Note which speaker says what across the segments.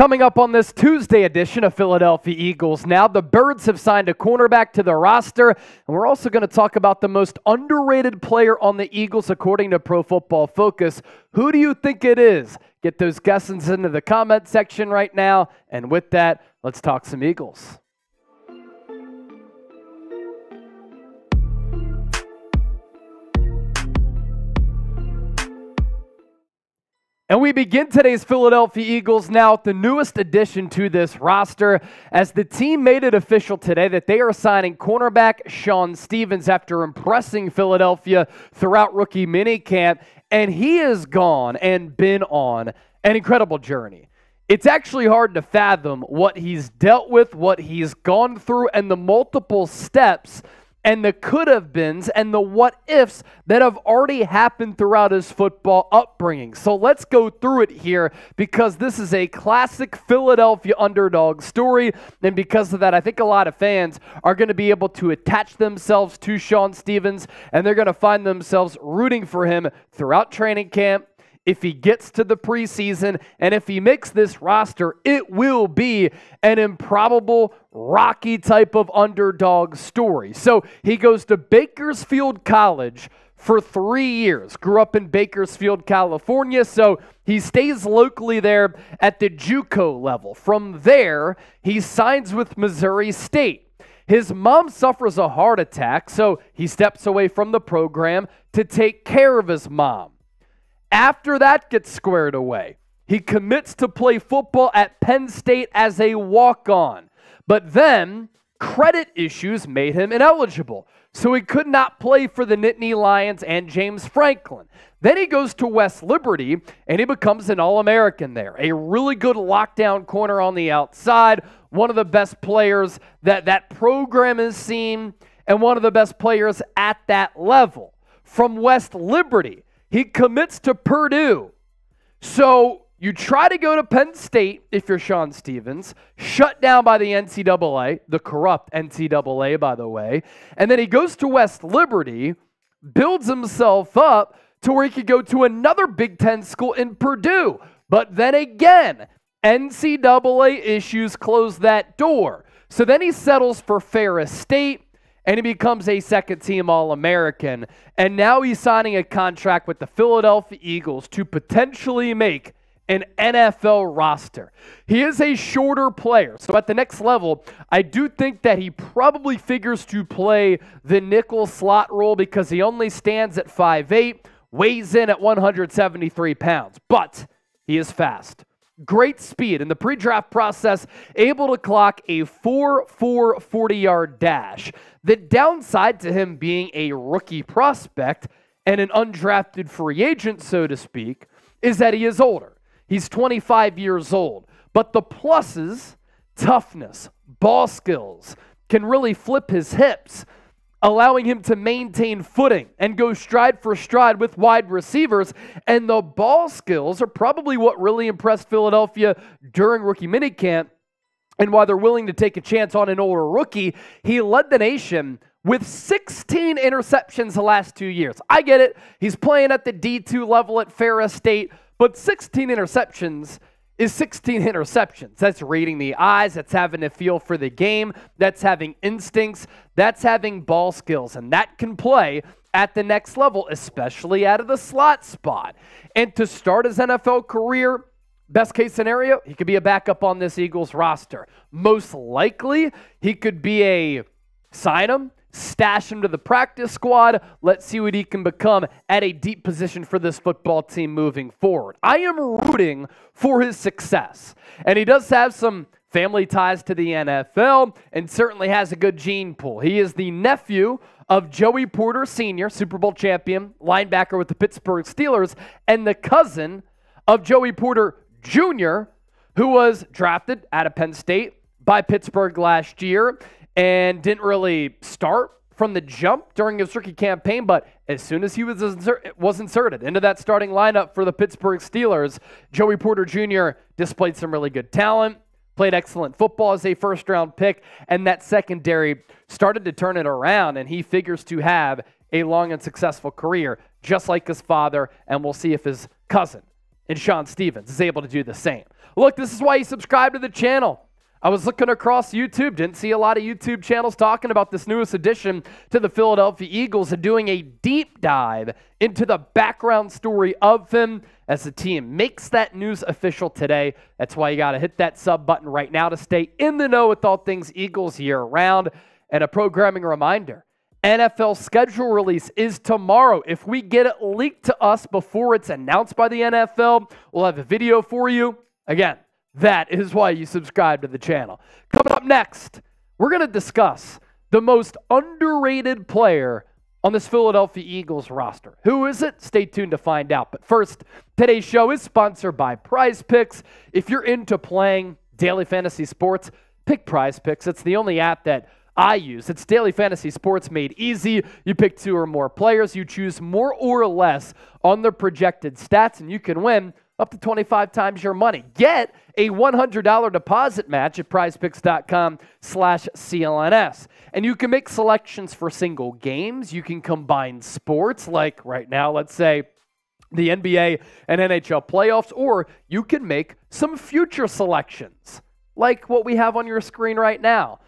Speaker 1: Coming up on this Tuesday edition of Philadelphia Eagles Now, the Birds have signed a cornerback to the roster, and we're also going to talk about the most underrated player on the Eagles according to Pro Football Focus. Who do you think it is? Get those guesses into the comment section right now, and with that, let's talk some Eagles. And we begin today's Philadelphia Eagles Now with the newest addition to this roster, as the team made it official today that they are signing cornerback Shon Stephens after impressing Philadelphia throughout rookie minicamp, and he has gone and been on an incredible journey. It's actually hard to fathom what he's dealt with, what he's gone through, and the multiple steps and the could-have-beens and the what-ifs that have already happened throughout his football upbringing. So let's go through it here, because this is a classic Philadelphia underdog story, and because of that, I think a lot of fans are going to be able to attach themselves to Shon Stephens, and they're going to find themselves rooting for him throughout training camp. If he gets to the preseason, and if he makes this roster, it will be an improbable, rocky type of underdog story. So he goes to Bakersfield College for 3 years. Grew up in Bakersfield, California, so he stays locally there at the JUCO level. From there, he signs with Missouri State. His mom suffers a heart attack, so he steps away from the program to take care of his mom. After that gets squared away, he commits to play football at Penn State as a walk-on. But then, credit issues made him ineligible, so he could not play for the Nittany Lions and James Franklin. Then he goes to West Liberty, and he becomes an All-American there. A really good lockdown corner on the outside, one of the best players that program has seen, and one of the best players at that level. From West Liberty, he commits to Purdue. So you try to go to Penn State if you're Shon Stephens, shut down by the NCAA, the corrupt NCAA, by the way, and then he goes to West Liberty, builds himself up to where he could go to another Big Ten school in Purdue. But then again, NCAA issues close that door. So then he settles for Ferris State, and he becomes a second-team All-American. And now he's signing a contract with the Philadelphia Eagles to potentially make an NFL roster. He is a shorter player, so at the next level, I do think that he probably figures to play the nickel slot role because he only stands at 5'8", weighs in at 173 pounds, but he is fast. Great speed in the pre-draft process, able to clock a 4.4 40-yard dash. The downside to him being a rookie prospect and an undrafted free agent, so to speak, is that he is older. He's 25 years old. But the pluses, toughness, ball skills, can really flip his hips, allowing him to maintain footing and go stride for stride with wide receivers. And the ball skills are probably what really impressed Philadelphia during rookie minicamp, and why they're willing to take a chance on an older rookie. He led the nation with 16 interceptions the last 2 years. I get it. He's playing at the D2 level at Ferris State, but 16 interceptions is 16 interceptions. That's reading the eyes. That's having a feel for the game. That's having instincts. That's having ball skills. And that can play at the next level, especially out of the slot spot. And to start his NFL career, best case scenario, he could be a backup on this Eagles roster. Most likely, he could be a sign him, stash him to the practice squad. Let's see what he can become at a deep position for this football team moving forward. I am rooting for his success. And he does have some family ties to the NFL and certainly has a good gene pool. He is the nephew of Joey Porter Sr., Super Bowl champion, linebacker with the Pittsburgh Steelers, and the cousin of Joey Porter Jr., who was drafted out of Penn State by Pittsburgh last year and didn't really start from the jump during his rookie campaign, but as soon as he was inserted into that starting lineup for the Pittsburgh Steelers, Joey Porter Jr. displayed some really good talent, played excellent football as a first-round pick, and that secondary started to turn it around, and he figures to have a long and successful career, just like his father, and we'll see if his cousin and Shon Stephens is able to do the same. Look, this is why you subscribe to the channel. I was looking across YouTube, didn't see a lot of YouTube channels talking about this newest addition to the Philadelphia Eagles and doing a deep dive into the background story of him as the team makes that news official today. That's why you got to hit that sub button right now to stay in the know with all things Eagles year-round. And a programming reminder, NFL schedule release is tomorrow. If we get it leaked to us before it's announced by the NFL, we'll have a video for you. Again, that is why you subscribe to the channel. Coming up next, we're going to discuss the most underrated player on this Philadelphia Eagles roster. Who is it? Stay tuned to find out. But first, today's show is sponsored by Prize Picks. If you're into playing daily fantasy sports, pick Prize Picks. It's the only app that I use. It's daily fantasy sports made easy. You pick 2 or more players. You choose more or less on their projected stats, and you can win up to 25 times your money. Get a $100 deposit match at prizepicks.com/CLNS. And you can make selections for single games. You can combine sports, like right now, let's say the NBA and NHL playoffs, or you can make some future selections, like what we have on your screen right now.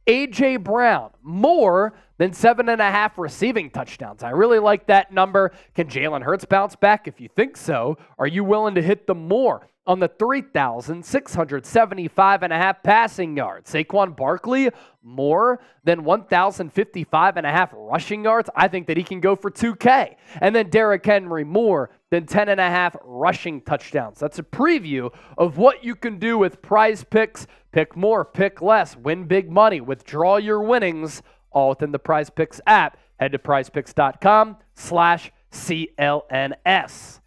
Speaker 1: A.J. Brown, more than 7.5 receiving touchdowns. I really like that number. Can Jalen Hurts bounce back? If you think so, are you willing to hit the more on the 3,675.5 passing yards? Saquon Barkley, more than 1,055.5 rushing yards. I think that he can go for 2K. And then Derrick Henry, more than 10.5 rushing touchdowns. That's a preview of what you can do with Prize Picks. Pick more, pick less, win big money, withdraw your winnings, all within the Prize Picks app. Head to prizepicks.com/CLNS.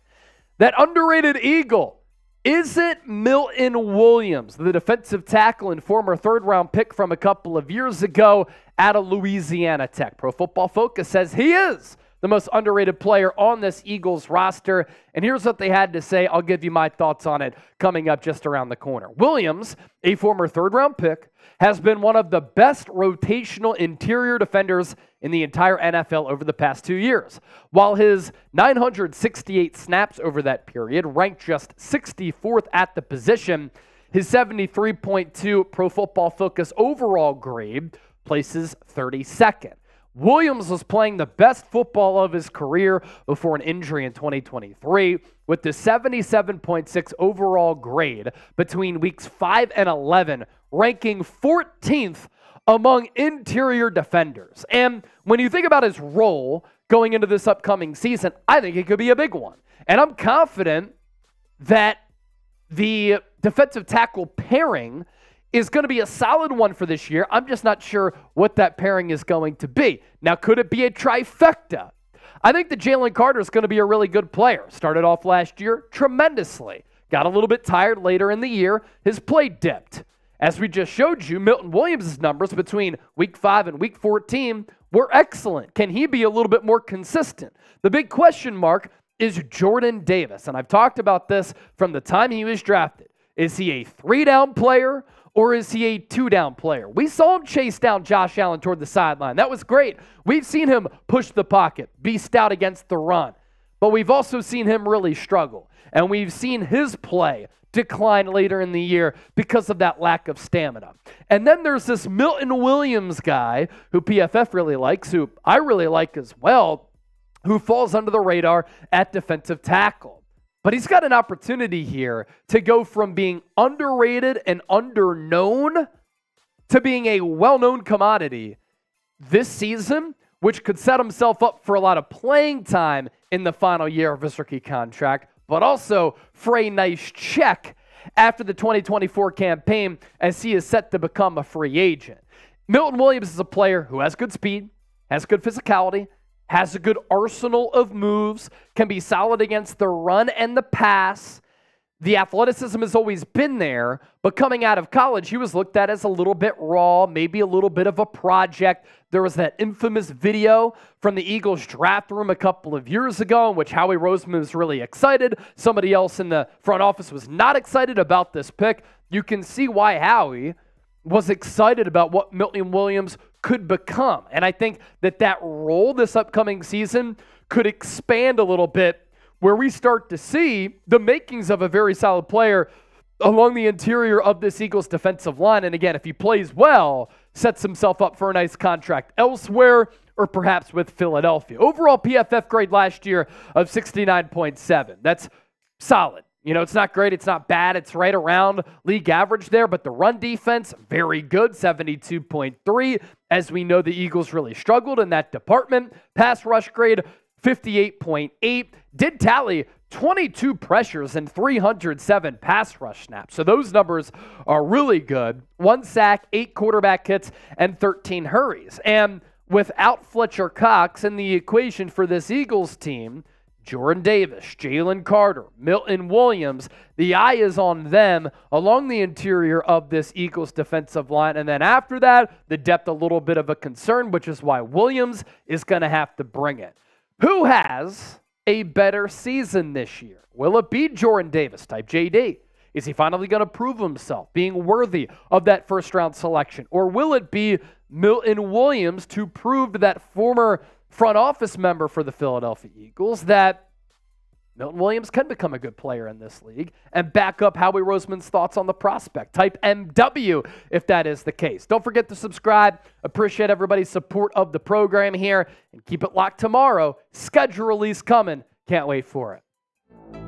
Speaker 1: That underrated Eagle, is it Milton Williams, the defensive tackle and former third-round pick from a couple of years ago out of Louisiana Tech? Pro Football Focus says he is the most underrated player on this Eagles roster. And here's what they had to say. I'll give you my thoughts on it coming up just around the corner. Williams, a former third-round pick, has been one of the best rotational interior defenders in the entire NFL over the past 2 years. While his 968 snaps over that period ranked just 64th at the position, his 73.2 Pro Football Focus overall grade places 32nd. Williams was playing the best football of his career before an injury in 2023 with the 77.6 overall grade between weeks 5 and 11, ranking 14th among interior defenders. And when you think about his role going into this upcoming season, I think it could be a big one. And I'm confident that the defensive tackle pairing is going to be a solid one for this year. I'm just not sure what that pairing is going to be. Now, could it be a trifecta? I think that Jalen Carter is going to be a really good player. Started off last year tremendously. Got a little bit tired later in the year. His play dipped. As we just showed you, Milton Williams' numbers between week 5 and week 14 were excellent. Can he be a little bit more consistent? The big question mark is Jordan Davis, and I've talked about this from the time he was drafted. Is he a 3-down player, or is he a 2-down player? We saw him chase down Josh Allen toward the sideline. That was great. We've seen him push the pocket, be stout against the run. But we've also seen him really struggle. And we've seen his play decline later in the year because of that lack of stamina. And then there's this Milton Williams guy who PFF really likes, who I really like as well, who falls under the radar at defensive tackle. But he's got an opportunity here to go from being underrated and underknown to being a well-known commodity this season, which could set himself up for a lot of playing time in the final year of his rookie contract, but also for a nice check after the 2024 campaign as he is set to become a free agent. Milton Williams is a player who has good speed, has good physicality, has a good arsenal of moves, can be solid against the run and the pass. The athleticism has always been there, but coming out of college, he was looked at as a little bit raw, maybe a little bit of a project. There was that infamous video from the Eagles draft room a couple of years ago in which Howie Roseman was really excited. Somebody else in the front office was not excited about this pick. You can see why Howie was excited about what Milton Williams could become. And I think that that role this upcoming season could expand a little bit where we start to see the makings of a very solid player along the interior of this Eagles defensive line. And again, if he plays well, sets himself up for a nice contract elsewhere or perhaps with Philadelphia. Overall PFF grade last year of 69.7. That's solid. You know, it's not great, it's not bad, it's right around league average there, but the run defense, very good, 72.3. As we know, the Eagles really struggled in that department. Pass rush grade, 58.8. Did tally 22 pressures and 307 pass rush snaps. So those numbers are really good. 1 sack, 8 quarterback hits, and 13 hurries. And without Fletcher Cox in the equation for this Eagles team, Jordan Davis, Jalen Carter, Milton Williams, the eye is on them along the interior of this Eagles defensive line. And then after that, the depth a little bit of a concern, which is why Williams is going to have to bring it. Who has a better season this year? Will it be Jordan Davis, type JD? Is he finally going to prove himself, being worthy of that first-round selection? Or will it be Milton Williams to prove to that former front office member for the Philadelphia Eagles that Milton Williams can become a good player in this league and back up Howie Roseman's thoughts on the prospect? Type MW if that is the case. Don't forget to subscribe. Appreciate everybody's support of the program here, and keep it locked tomorrow. Schedule release coming. Can't wait for it.